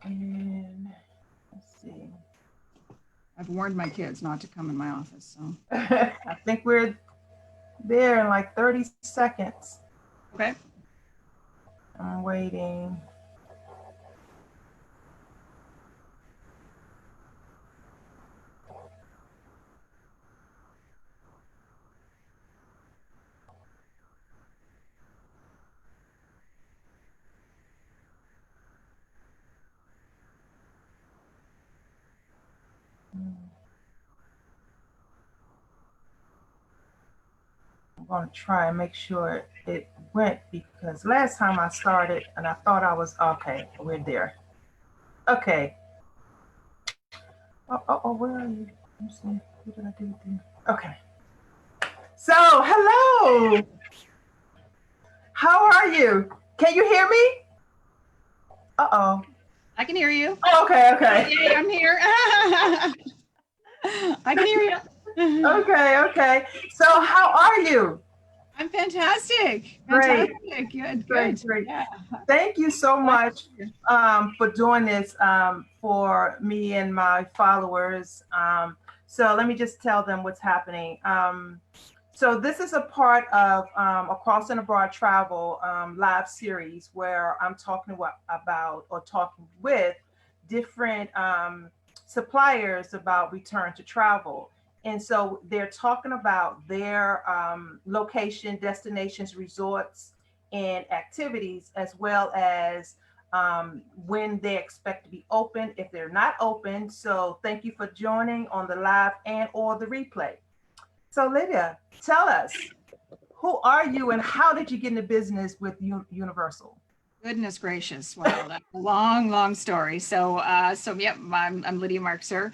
And let's see. I've warned my kids not to come in my office, so. I think we're there in like 30 seconds. Okay. I'm waiting. I'm going to try and make sure it went because last time I started and I thought I was okay. We're there. Okay. Where are you? Let me see. What did I do with you? Okay. So, hello. How are you? Can you hear me? Uh-oh. I can hear you. Oh, okay, okay. Yay, I'm here. I can hear you. Okay, okay. So, how are you? I'm fantastic. Great, Fantastic. Good, great, good. great. Yeah. Thank you so Glad much you're here. for doing this for me and my followers. So let me just tell them what's happening. So this is a part of Across and Abroad Travel live series where I'm talking about or talking with different suppliers about return to travel. And so they're talking about their location, destinations, resorts, and activities, as well as when they expect to be open, if they're not open. So thank you for joining on the live and or the replay. So Lydia, tell us, who are you and how did you get into business with Universal? Goodness gracious. Wow, that's a long, long story. So yep, I'm Lidia Markser.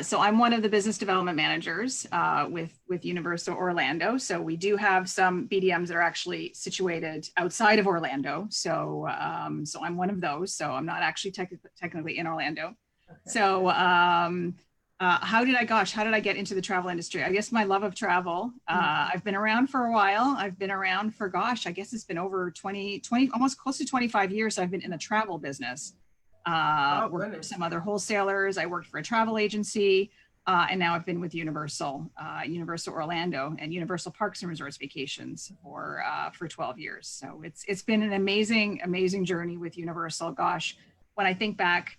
So I'm one of the business development managers with Universal Orlando. So we do have some BDMs that are actually situated outside of Orlando. So I'm one of those. So I'm not actually technically in Orlando. Okay. How did I get into the travel industry? I guess my love of travel. Mhm. I've been around for a while. I've been around for, gosh, I guess it's been over 20, almost close to 25 years. I've been in the travel business. Oh Worked for goodness. some other wholesalers. I worked for a travel agency. And now I've been with Universal Orlando and Universal Parks and Resorts Vacations for 12 years. So it's been an amazing, amazing journey with Universal. Gosh, when I think back,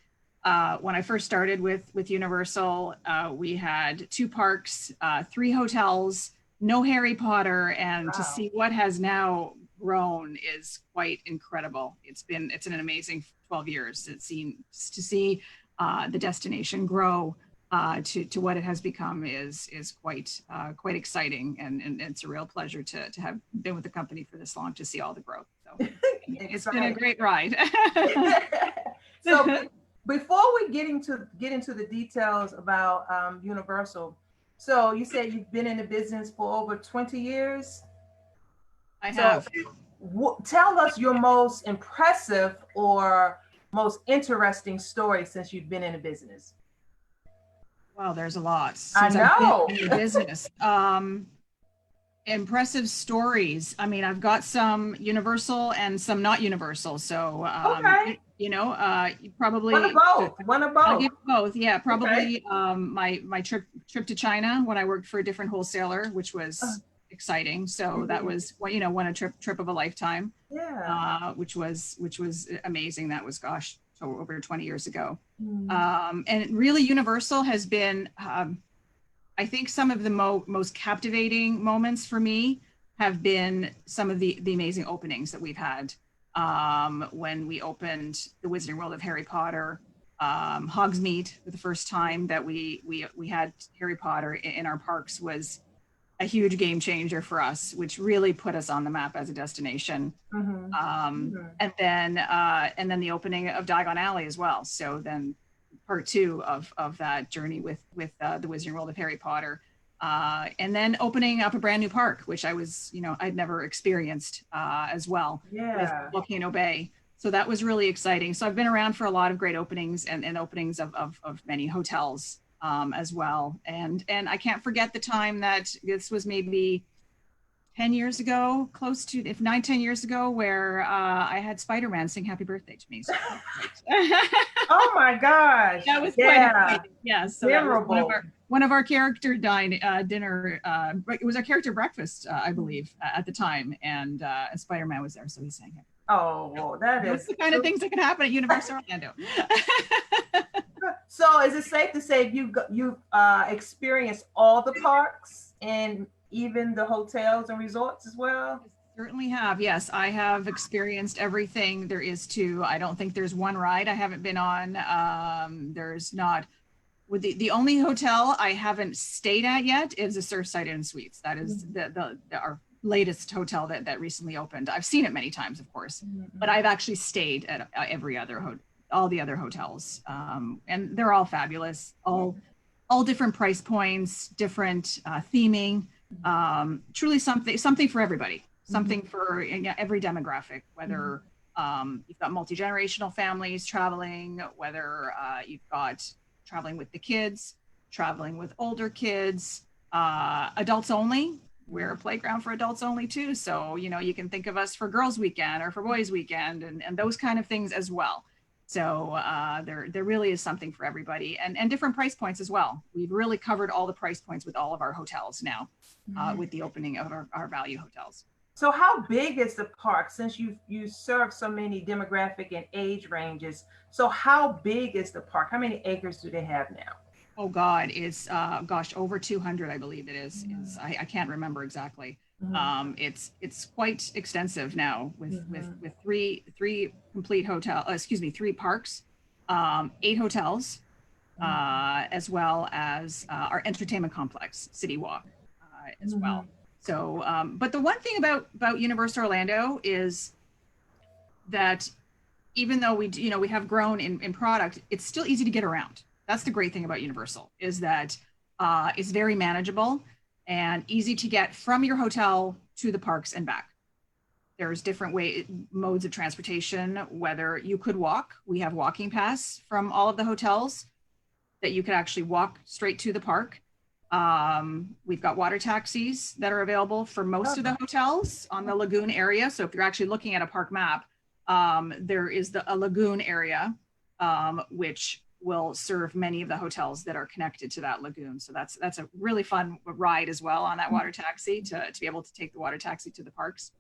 when I first started with Universal, we had two parks, three hotels, no Harry Potter, and to Wow. see what has now grown is quite incredible. It's an amazing 12 years to see the destination grow to what it has become is quite exciting, and it's a real pleasure to have been with the company for this long to see all the growth. So it's been a Exciting. great ride. So before we get into the details about Universal, so you said you've been in the business for over 20 years. I So have. tell us your most impressive or most interesting story since you've been in the business. Wow, there's a lot I since I've been know. in the business. Impressive stories. I mean, I've got some universal and some not universal. So, Okay. you One of probably, both. One of I'll both. give you both. Yeah, Okay. probably my trip to China when I worked for a different wholesaler, which was exciting. So that Mhm. was one a trip of a lifetime, Yeah. which was amazing. That was, gosh, so over 20 years ago. Mm. And really, Universal has been, I think, some of the most captivating moments for me have been some of the amazing openings that we've had. When we opened the Wizarding World of Harry Potter, Hogsmeade, for the first time that we had Harry Potter in our parks, was a huge game changer for us, which really put us on the map as a destination. Mhm. Mhm. And then the opening of Diagon Alley as well. So then part two of that journey with the Wizarding World of Harry Potter. And then opening up a brand new park, which I'd never experienced as well, with Yeah. Volcano Bay. So that was really exciting. So I've been around for a lot of great openings and openings of many hotels as well. And I can't forget the time that this was maybe 10 years ago, close to, if 9, 10 years ago, where I had Spider-Man sing happy birthday to me. So Oh my gosh. that was quite Yeah. exciting. Yes. So that was Memorable. one of our character dinner. It was our character breakfast, I believe, at the time. And Spider-Man was there. So he sang happy. Oh, well, that Those is are the kind of things that can happen at Universal Orlando. so. Is it safe to say you experienced all the parks and even the hotels and resorts as well? Certainly have. Yes, I have experienced everything there is to. I don't think there's one ride I haven't been on. There's not. With the only hotel I haven't stayed at yet is the Surfside Inn Suites. That is our latest hotel that recently opened. I've seen it many times, of course, but I've actually stayed at every other all the other hotels, and they're all fabulous. All different price points, different theming. Truly something for everybody. Something for every demographic, whether you've got multi-generational families traveling, whether you've got traveling with the kids, traveling with older kids, adults only. We're a playground for adults only too. So, you can think of us for girls weekend or for boys weekend and those kind of things as well. So there really is something for everybody and different price points as well. We've really covered all the price points with all of our hotels now with the opening of our value hotels. So how big is the park since you serve so many demographic and age ranges? So how big is the park? How many acres do they have now? Oh God, it's over 200, I believe it is. I can't remember exactly. It's quite extensive now with three complete three parks, 8 hotels, as well as our entertainment complex, City Walk, as well. So, but the one thing about Universal Orlando is that even though we have grown in product, it's still easy to get around. That's the great thing about Universal is that it's very manageable and easy to get from your hotel to the parks and back. There's different modes of transportation, whether you could walk. We have walking pass from all of the hotels that you could actually walk straight to the park. We've got water taxis that are available for most of the hotels on the lagoon area. So if you're actually looking at a park map, there is a lagoon area, which will serve many of the hotels that are connected to that lagoon. So that's a really fun ride as well on that water taxi to be able to take the water taxi to the parks.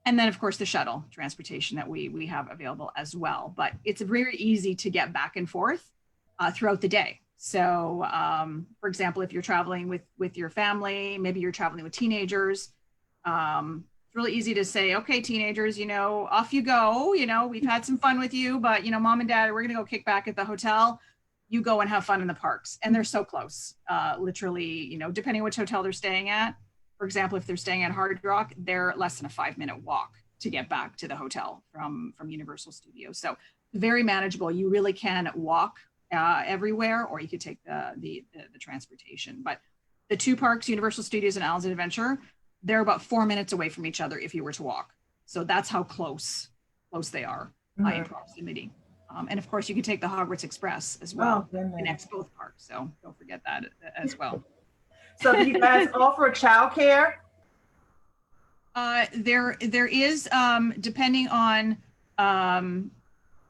And then of course the shuttle transportation that we have available as well. But it's very easy to get back and forth throughout the day. So, for example, if you're traveling with your family, maybe you're traveling with teenagers, it's really easy to say, okay, teenagers, off you go, we've had some fun with you, but, mom and dad, we're going to go kick back at the hotel. You go and have fun in the parks. And they're so close, literally, depending which hotel they're staying at. For example, if they're staying at Hard Rock, they're less than a 5-minute walk to get back to the hotel from Universal Studios. So very manageable. You really can walk everywhere, or you could take the transportation. But the two parks, Universal Studios and Islands of Adventure, they're about 4 minutes away from each other if you were to walk. So that's how close they are in proximity. And of course, you can take the Hogwarts Express as well, connects both parks. So don't forget that as well. So do you guys offer childcare? There is, depending on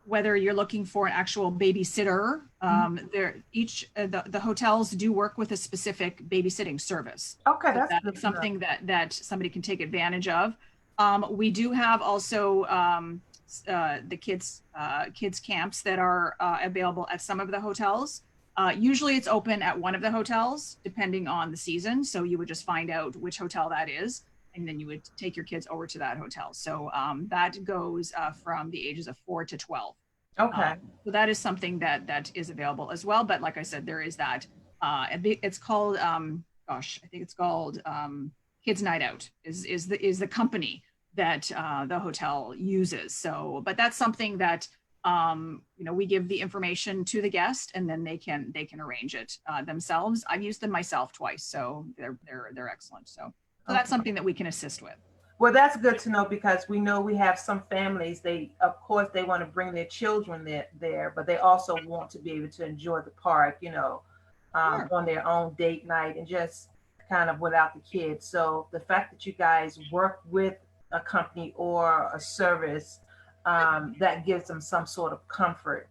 whether you're looking for an actual babysitter. The hotels do work with a specific babysitting service. Okay, so that's something that somebody can take advantage of. We do have also the kids camps that are available at some of the hotels. Usually it's open at one of the hotels, depending on the season. So you would just find out which hotel that is, and then you would take your kids over to that hotel. So that goes from the ages of 4 to 12. Okay. So that is something that is available as well. But like I said, there is that. It's called, I think it's called Kids Night Out is the company that the hotel uses. So, but that's something that we give the information to the guest, and then they can arrange it themselves. I've used them myself twice, so they're excellent. So that's something that we can assist with. Well, that's good to know, because we know we have some families, of course they want to bring their children there, but they also want to be able to enjoy the park, Sure. On their own date night and just kind of without the kids. So the fact that you guys work with a company or a service, that gives them some sort of comfort.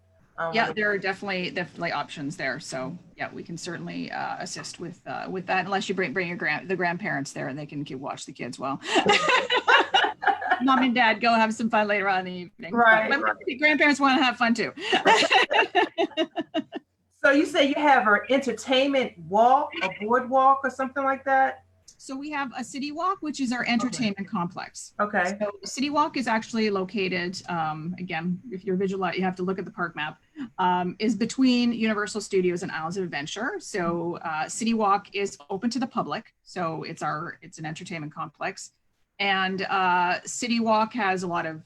Yeah, there are definitely options there. So yeah, we can certainly assist with that. Unless you bring the grandparents there, and they can watch the kids well. Mom and dad go have some fun later on in the evening. Right. But the grandparents want to have fun too. So you say you have an entertainment walk, a boardwalk, or something like that? So we have a city walk, which is our entertainment complex. Okay. So the city walk is actually located, again, if you're visual, you have to look at the park map, is between Universal Studios and Islands of Adventure. So city walk is open to the public. So it's an entertainment complex. And city walk has a lot of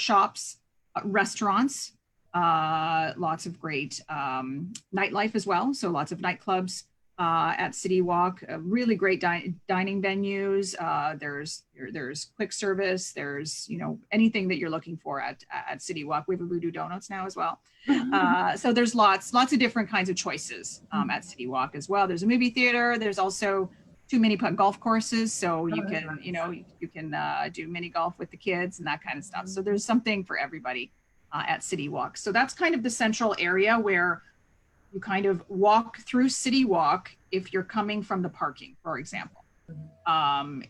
shops, restaurants, lots of great nightlife as well. So lots of nightclubs at City Walk, really great dining venues. There's quick service. There's anything that you're looking for at City Walk. We have a Voodoo Donuts now as well. So there's lots of different kinds of choices at City Walk as well. There's a movie theater. There's also 2 mini putt golf courses, so you can you can do mini golf with the kids and that kind of stuff. So there's something for everybody at City Walk. So that's kind of the central area where you kind of walk through City Walk if you're coming from the parking, for example.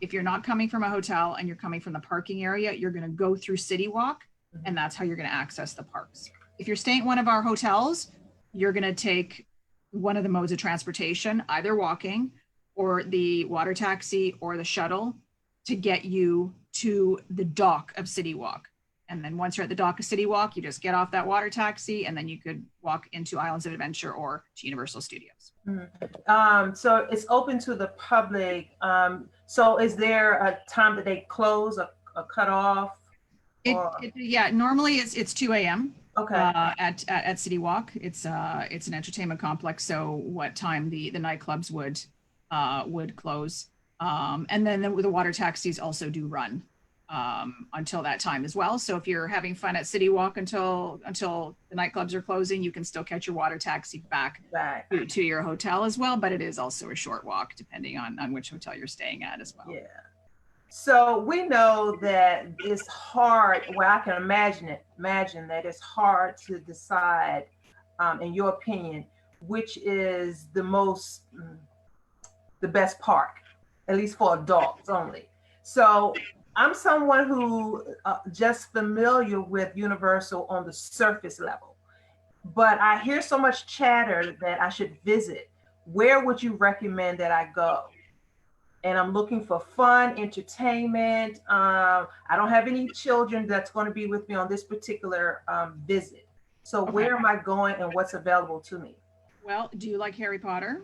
If you're not coming from a hotel and you're coming from the parking area, you're going to go through City Walk, and that's how you're going to access the parks. If you're staying at one of our hotels, you're going to take one of the modes of transportation, either walking or the water taxi or the shuttle, to get you to the dock of City Walk. And then once you're at the dock of City Walk, you just get off that water taxi, and then you could walk into Islands of Adventure or to Universal Studios. So it's open to the public. So is there a time that they close, a cutoff? Yeah, normally it's 2 a.m. Okay. At City Walk. It's an entertainment complex. So what time the nightclubs would close, and then the water taxis also do run until that time as well. So if you're having fun at City Walk until the nightclubs are closing, you can still catch your water taxi back to your hotel as well. But it is also a short walk depending on which hotel you're staying at as well. Yeah. So we know that it's hard. Well, I can imagine that it's hard to decide, in your opinion, which is the best park, at least for adults only. So I'm someone who just familiar with Universal on the surface level, but I hear so much chatter that I should visit. Where would you recommend that I go? And I'm looking for fun, entertainment. I don't have any children that's going to be with me on this particular visit. So where am I going and what's available to me? Well, do you like Harry Potter?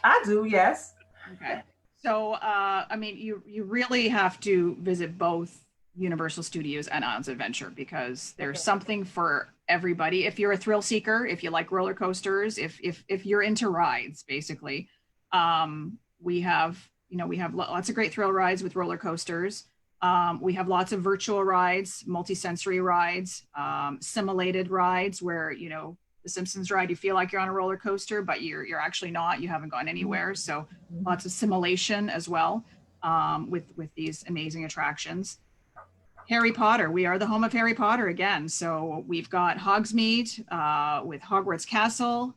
I do, yes. Okay. So, I mean, you really have to visit both Universal Studios and Islands of Adventure, because there's something for everybody. If you're a thrill seeker, if you like roller coasters, if you're into rides, basically, we have lots of great thrill rides with roller coasters. We have lots of virtual rides, multi-sensory rides, simulated rides where, the Simpsons ride, you feel like you're on a roller coaster, but you're actually not. You haven't gone anywhere. So lots of simulation as well with these amazing attractions. Harry Potter, we are the home of Harry Potter again. So we've got Hogsmeade with Hogwarts Castle,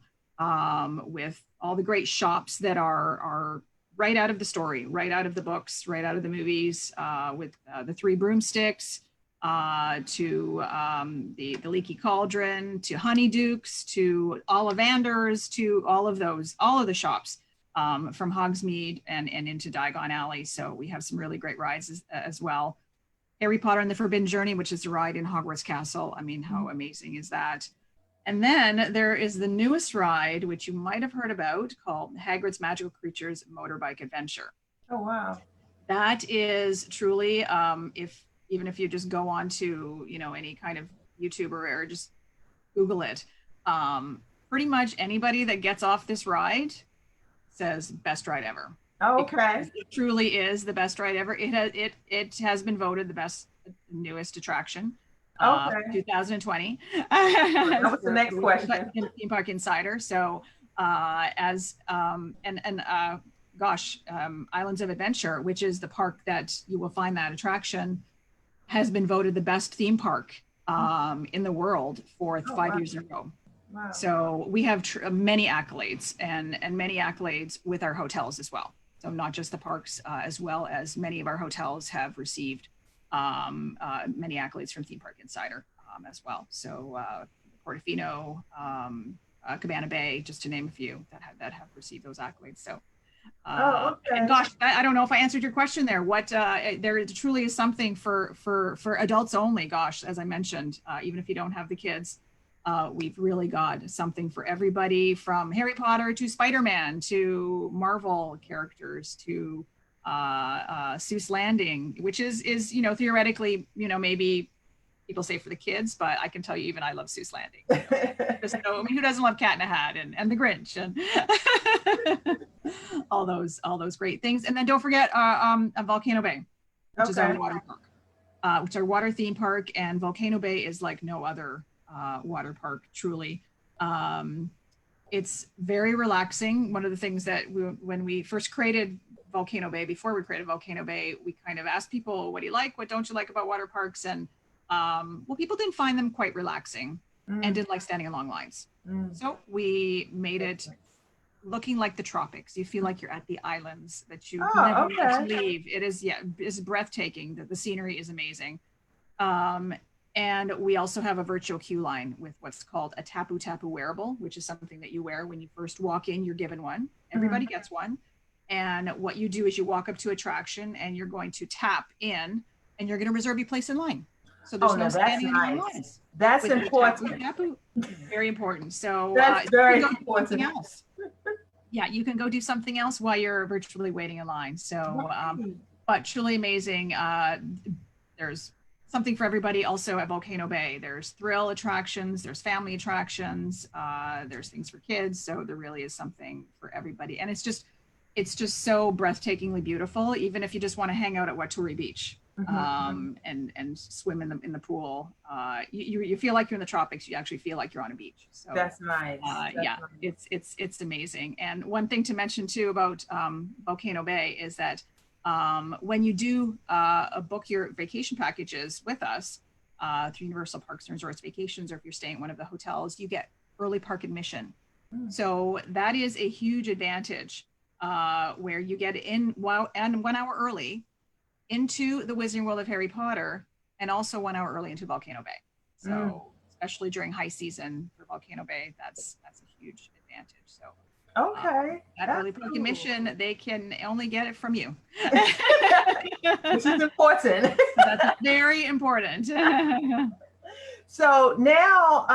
with all the great shops that are right out of the story, right out of the books, right out of the movies, with the Three Broomsticks, to the Leaky Cauldron, to Honeydukes, to Ollivanders, to all of the shops from Hogsmeade and into Diagon Alley. So we have some really great rides as well. Harry Potter and the Forbidden Journey, which is the ride in Hogwarts Castle. I mean, how amazing is that? And then there is the newest ride, which you might have heard about, called Hagrid's Magical Creatures Motorbike Adventure. Oh, wow. That is truly, even if you just go on to, any kind of YouTuber or just Google it, pretty much anybody that gets off this ride says best ride ever. Oh, okay. It truly is the best ride ever. It has been voted the best, newest attraction. 2020. That was the next question. Theme Park Insider. So Islands of Adventure, which is the park that you will find that attraction, has been voted the best theme park in the world for 5 years in a row. Wow. So we have many accolades and many accolades with our hotels as well. So not just the parks, as well as many of our hotels have received many accolades from Theme Park Insider as well. So Portofino, Cabana Bay, just to name a few that have received those accolades. So. Okay. And gosh, I don't know if I answered your question there. What there truly is something for adults only. Gosh, as I mentioned, even if you don't have the kids, we've really got something for everybody, from Harry Potter to Spider-Man to Marvel characters to Seuss Landing, which is theoretically maybe people say for the kids, but I can tell you even I love Seuss Landing. Who doesn't love Cat in a Hat and the Grinch and all those great things. And then don't forget Volcano Bay, which is our water park, which is our water theme park, and Volcano Bay is like no other water park, truly. It's very relaxing. One of the things that when we first created Volcano Bay, before we created Volcano Bay, we kind of asked people, what do you like? What don't you like about water parks? And people didn't find them quite relaxing and didn't like standing in long lines. So we made it looking like the tropics. You feel like you're at the islands that you never need to leave. It is, it's breathtaking. The scenery is amazing. And we also have a virtual queue line with what's called a Tapu Tapu wearable, which is something that you wear when you first walk in. You're given one. Everybody gets one. And what you do is you walk up to attraction and you're going to tap in and you're going to reserve your place in line. So there's no standing in lines. That's important. Very important. So that's very important. Else. Yeah, you can go do something else while you're virtually waiting in line. So, but truly amazing. There's something for everybody also at Volcano Bay. There's thrill attractions, there's family attractions, there's things for kids. So there really is something for everybody. And it's just so breathtakingly beautiful, even if you just want to hang out at Waturi Beach. And swim in the pool. You feel like you're in the tropics. You actually feel like you're on a beach. So that's nice. It's amazing. And one thing to mention too about Volcano Bay is that when you do book your vacation packages with us through Universal Parks and Resorts Vacations, or if you're staying at one of the hotels, you get early park admission. So that is a huge advantage where you get in 1 hour early into the Wizarding World of Harry Potter, and also 1 hour early into Volcano Bay. So especially during high season for Volcano Bay, that's a huge advantage. So that early park admission, they can only get it from you. Which is important. That's very important. So now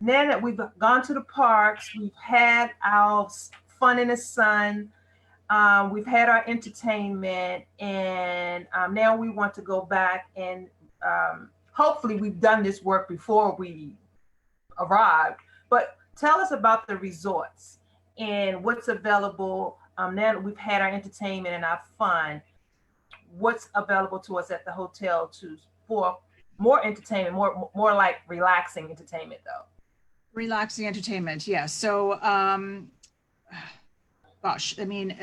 that we've gone to the parks, we've had our fun in the sun, we've had our entertainment, and now we want to go back and hopefully we've done this work before we arrived, but tell us about the resorts and what's available now that we've had our entertainment and our fun. What's available to us at the hotel for more entertainment, more like relaxing entertainment though? Relaxing entertainment, yeah. So gosh, I mean,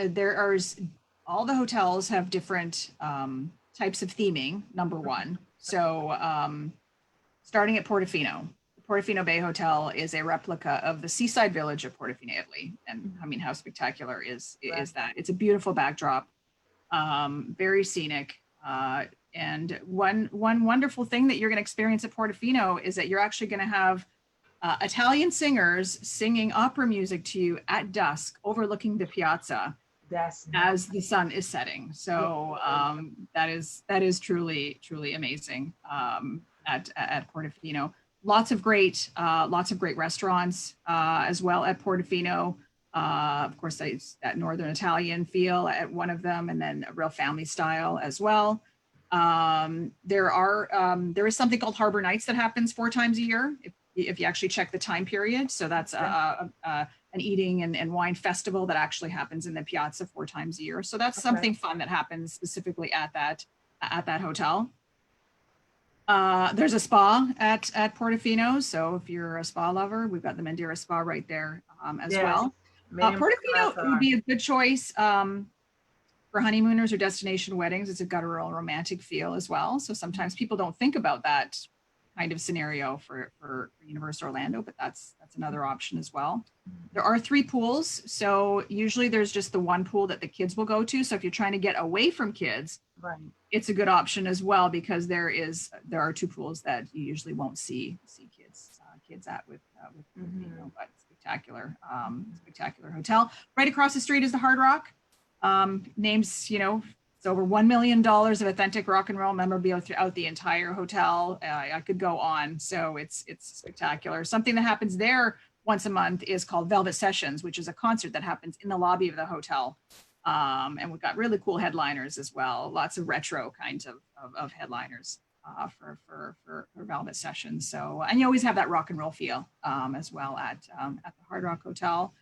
all the hotels have different types of theming, number one. So starting at Portofino, the Portofino Bay Hotel is a replica of the seaside village of Portofino, Italy. And I mean, how spectacular is that? It's a beautiful backdrop, very scenic. And one wonderful thing that you're going to experience at Portofino is that you're actually going to have Italian singers singing opera music to you at dusk, overlooking the piazza as the sun is setting. So that is truly amazing at Portofino. Lots of great restaurants as well at Portofino. Of course, that Northern Italian feel at one of them, and then a real family style as well. There is something called Harbor Nights that happens 4 times a year. If you actually check the time period. So that's an eating and wine festival that actually happens in the piazza 4 times a year. So that's something fun that happens specifically at that hotel. There's a spa at Portofino. So if you're a spa lover, we've got the Mandira Spa right there as well. Many Portofino would are. be a good choice for honeymooners or destination weddings. It's got a real romantic feel as well. So sometimes people don't think about that kind of scenario for Universal Orlando, but that's another option as well. There are 3 pools. So usually there's just the one pool that the kids will go to. So if you're trying to get away from kids, Right. it's a good option as well, because there are 2 pools that you usually won't see kids at with but spectacular hotel. Right across the street is the Hard Rock. Names, it's over $1 million of authentic rock and roll memorabilia throughout the entire hotel. I could go on. So it's spectacular. Something that happens there once a month is called Velvet Sessions, which is a concert that happens in the lobby of the hotel. And we've got really cool headliners as well. Lots of retro kinds of headliners for Velvet Sessions. So, and you always have that rock and roll feel as well at the Hard Rock Hotel.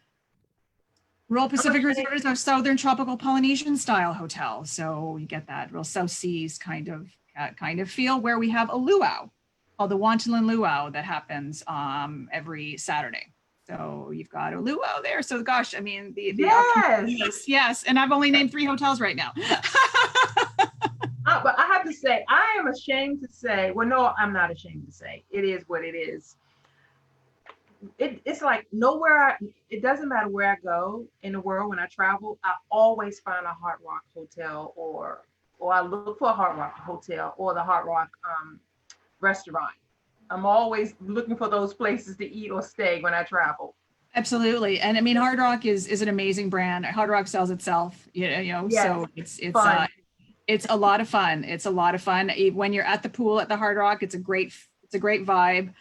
Royal Pacific Resort is a Southern Tropical Polynesian style hotel. So you get that real South Seas kind of feel, where we have a luau called the Wantalin Luau that happens every Saturday. So you've got a luau there. So gosh, I mean, yes. And I've only named 3 hotels right now. But I have to say, I am ashamed to say, well, no, I'm not ashamed to say. It is what it is. It's like nowhere, it doesn't matter where I go in the world when I travel, I always find a Hard Rock hotel or I look for a Hard Rock hotel or the Hard Rock restaurant. I'm always looking for those places to eat or stay when I travel. Absolutely. And I mean, Hard Rock is an amazing brand. Hard Rock sells itself, yes. So it's a lot of fun. It's a lot of fun. When you're at the pool at the Hard Rock, it's a great vibe.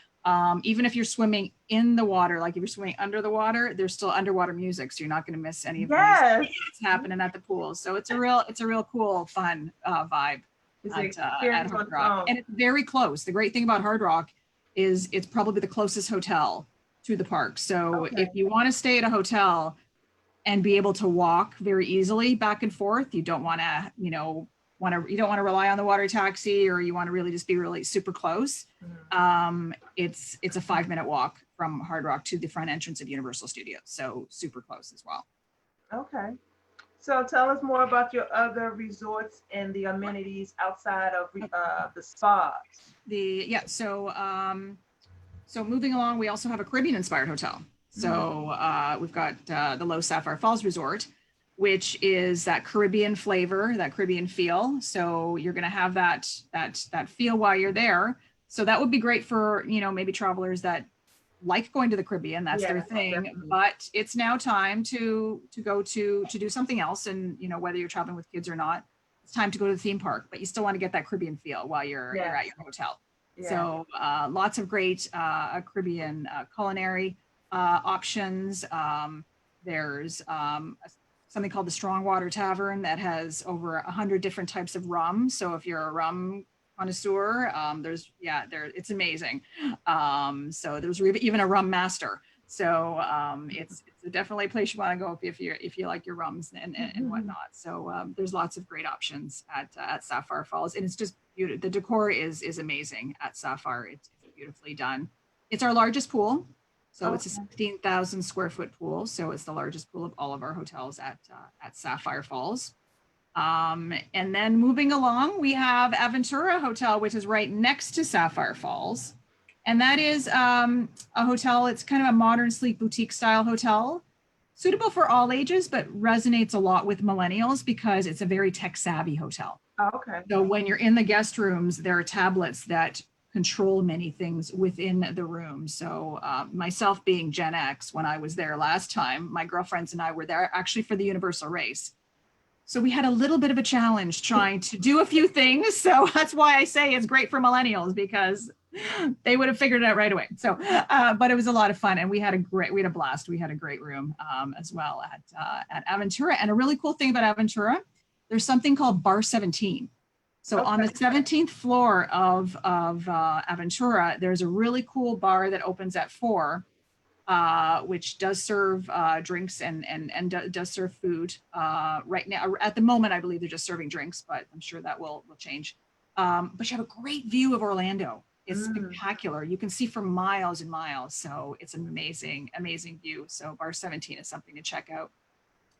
Even if you're swimming in the water, like if you're swimming under the water, there's still underwater music. So you're not going to miss any of these happening at the pool. So it's a real cool, fun vibe at Hard Rock. And it's very close. The great thing about Hard Rock is it's probably the closest hotel to the park. So if you want to stay at a hotel and be able to walk very easily back and forth, you don't want to, you don't want to rely on the water taxi, or you want to really just be really super close. It's a 5-minute walk from Hard Rock to the front entrance of Universal Studios. So super close as well. Okay. So tell us more about your other resorts and the amenities outside of the spas. So moving along, we also have a Caribbean inspired hotel. So we've got the Low Sapphire Falls Resort, which is that Caribbean flavor, that Caribbean feel. So you're going to have that feel while you're there. So that would be great for, maybe travelers that like going to the Caribbean. That's their thing. Definitely. But it's now time to go to do something else. And, whether you're traveling with kids or not, it's time to go to the theme park, but you still want to get that Caribbean feel while you're at your hotel. Yeah. So lots of great Caribbean culinary options. There's something called the Strongwater Tavern that has over 100 different types of rum. So if you're a rum connoisseur, it's amazing. So there's even a rum master. So it's definitely a place you want to go if you like your rums and whatnot. So there's lots of great options at Sapphire Falls, and it's just beautiful. The decor is amazing at Sapphire. It's beautifully done. It's our largest pool. So it's a 16,000 square foot pool. So it's the largest pool of all of our hotels at Sapphire Falls. And then moving along, we have Aventura Hotel, which is right next to Sapphire Falls. And that is a hotel. It's kind of a modern, sleek, boutique style hotel, suitable for all ages, but resonates a lot with millennials because it's a very tech savvy hotel. Okay. So when you're in the guest rooms, there are tablets that control many things within the room. So myself being Gen X, when I was there last time, my girlfriends and I were there actually for the Universal race. So we had a little bit of a challenge trying to do a few things. So that's why I say it's great for millennials, because they would have figured it out right away. So, but it was a lot of fun, and we had a blast. We had a great room as well at Aventura. And a really cool thing about Aventura, there's something called Bar 17. So on the 17th floor of Aventura, there's a really cool bar that opens at 4, which does serve drinks and does serve food. Right now, at the moment, I believe they're just serving drinks, but I'm sure that will change. But you have a great view of Orlando. It's spectacular. You can see for miles and miles. So it's an amazing, amazing view. So Bar 17 is something to check out.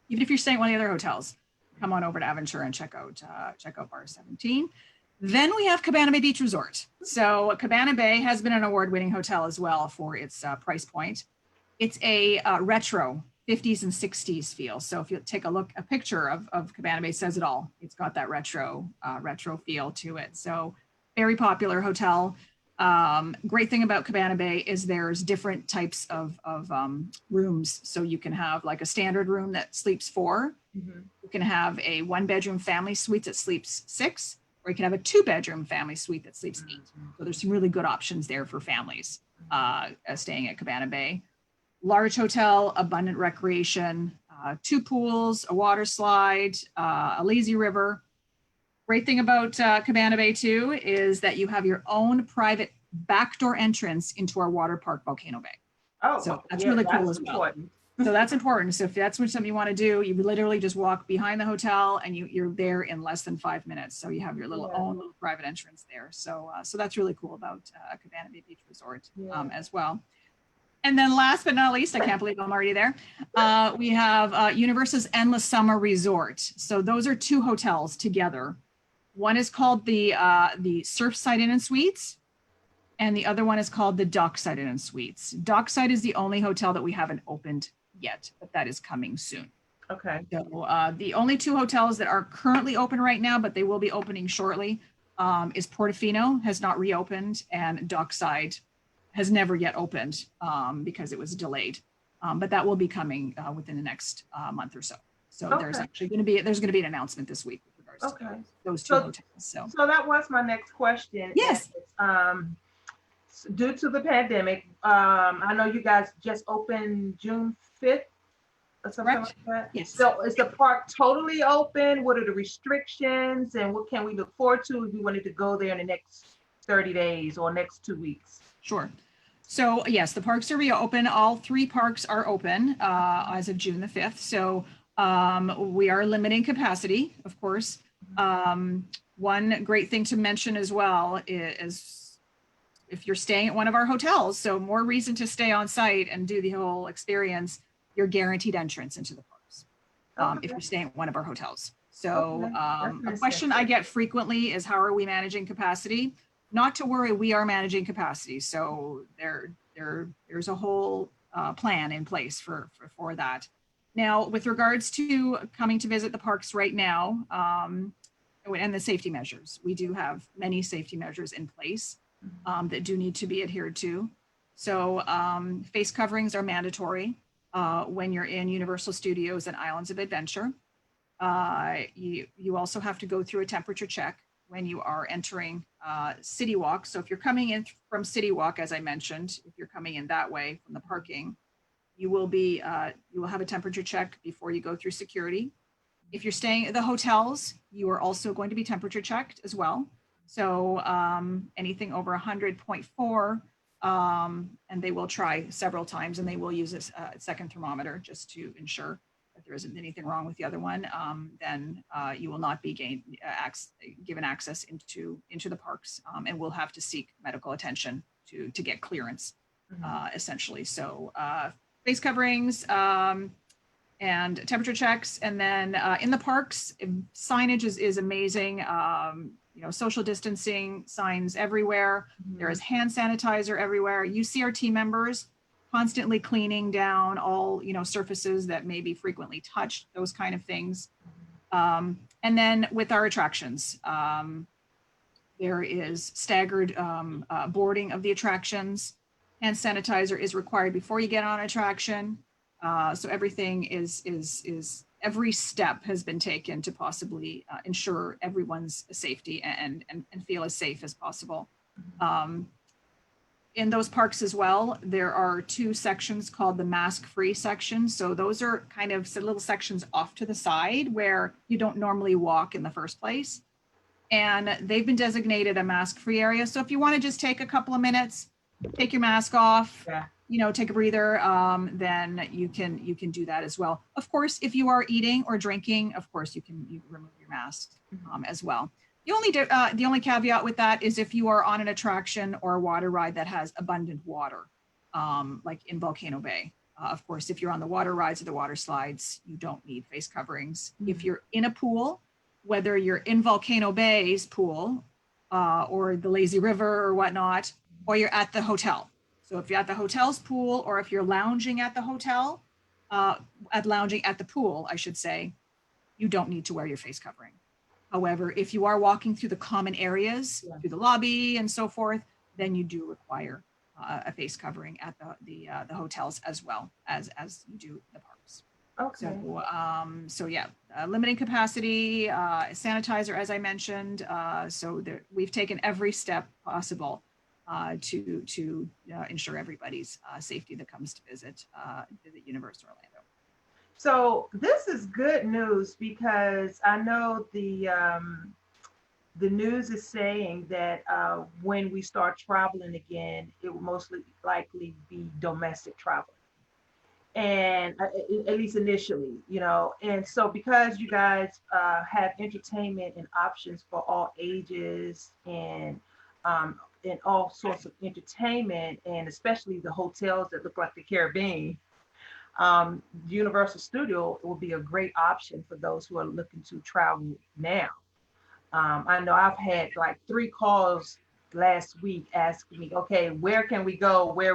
Even if you're staying at one of the other hotels, come on over to Aventura and check out Bar 17. Then we have Cabana Bay Beach Resort. So Cabana Bay has been an award-winning hotel as well for its price point. It's a retro 50s and 60s feel. So if you take a picture of Cabana Bay says it all. It's got that retro feel to it. So very popular hotel. Great thing about Cabana Bay is there's different types of rooms. So you can have like a standard room that sleeps 4. You can have a 1-bedroom family suite that sleeps 6, or you can have a 2-bedroom family suite that sleeps 8. So there's some really good options there for families staying at Cabana Bay. Large hotel, abundant recreation, 2 pools, a water slide, a lazy river. Great thing about Cabana Bay too is that you have your own private backdoor entrance into our water park, Volcano Bay. Oh, so that's really cool as well. So that's important. So if that's something you want to do, you literally just walk behind the hotel and you're there in less than 5 minutes. So you have your own little private entrance there. So so that's really cool about Cabana Bay Beach Resort as well. And then last but not least, I can't believe I'm already there. We have Universal's Endless Summer Resort. So those are 2 hotels together. One is called the Surfside Inn and Suites, and the other one is called the Dockside Inn and Suites. Dockside is the only hotel that we haven't opened yet, but that is coming soon. Okay. So the only 2 hotels that are currently open right now, but they will be opening shortly, is Portofino has not reopened, and Dockside has never yet opened because it was delayed. But that will be coming within the next month or so. So there's actually going to be an announcement this week with regards to those 2 hotels. So that was my next question. Yes. Due to the pandemic, I know you guys just opened June 5th or something like that. Yes. So is the park totally open? What are the restrictions, and what can we look forward to if we wanted to go there in the next 30 days or next 2 weeks? Sure. So yes, the parks are reopen. All 3 parks are open as of June the 5th. So we are limiting capacity, of course. One great thing to mention as well is if you're staying at one of our hotels, so more reason to stay on site and do the whole experience, you're guaranteed entrance into the parks if you're staying at one of our hotels. So a question I get frequently is, how are we managing capacity? Not to worry, we are managing capacity. So there's a whole plan in place for that. Now, with regards to coming to visit the parks right now, and the safety measures, we do have many safety measures in place that do need to be adhered to. So face coverings are mandatory when you're in Universal Studios and Islands of Adventure. You also have to go through a temperature check when you are entering City Walk. So if you're coming in from City Walk, as I mentioned, if you're coming in that way from the parking, you will have a temperature check before you go through security. If you're staying at the hotels, you are also going to be temperature checked as well. So anything over 100.4, and they will try several times, and they will use a second thermometer just to ensure that there isn't anything wrong with the other one. Then you will not be given access into the parks, and will have to seek medical attention to get clearance, essentially. So face coverings and temperature checks, and then in the parks, signage is amazing. Social distancing signs everywhere. There is hand sanitizer everywhere. You see our team members constantly cleaning down all surfaces that may be frequently touched, those kind of things. And then with our attractions, there is staggered boarding of the attractions. Hand sanitizer is required before you get on attraction. So everything is every step has been taken to possibly ensure everyone's safety and feel as safe as possible. In those parks as well, there are 2 sections called the mask-free section. So those are kind of little sections off to the side where you don't normally walk in the first place. And they've been designated a mask-free area. So if you want to just take a couple of minutes, take your mask off, take a breather, then you can do that as well. Of course, if you are eating or drinking, of course, you remove your mask as well. The only caveat with that is if you are on an attraction or a water ride that has abundant water, like in Volcano Bay. Of course, if you're on the water rides or the water slides, you don't need face coverings. If you're in a pool, whether you're in Volcano Bay's pool or the lazy river or whatnot, or you're at the hotel. So if you're at the hotel's pool, or if you're lounging at the hotel, lounging at the pool, I should say, you don't need to wear your face covering. However, if you are walking through the common areas, through the lobby and so forth, then you do require a face covering at the hotels as well as you do the parks. Okay. So yeah, limiting capacity, sanitizer, as I mentioned. So we've taken every step possible to ensure everybody's safety that comes to visit Universal Orlando. So this is good news because I know the news is saying that when we start traveling again, it will mostly likely be domestic travel, and at least initially, you know. And so because you guys have entertainment and options for all ages and all sorts of entertainment, and especially the hotels that look like the Caribbean, Universal Studio will be a great option for those who are looking to travel now. I know I've had like 3 calls last week asking me, okay, where can we go? Where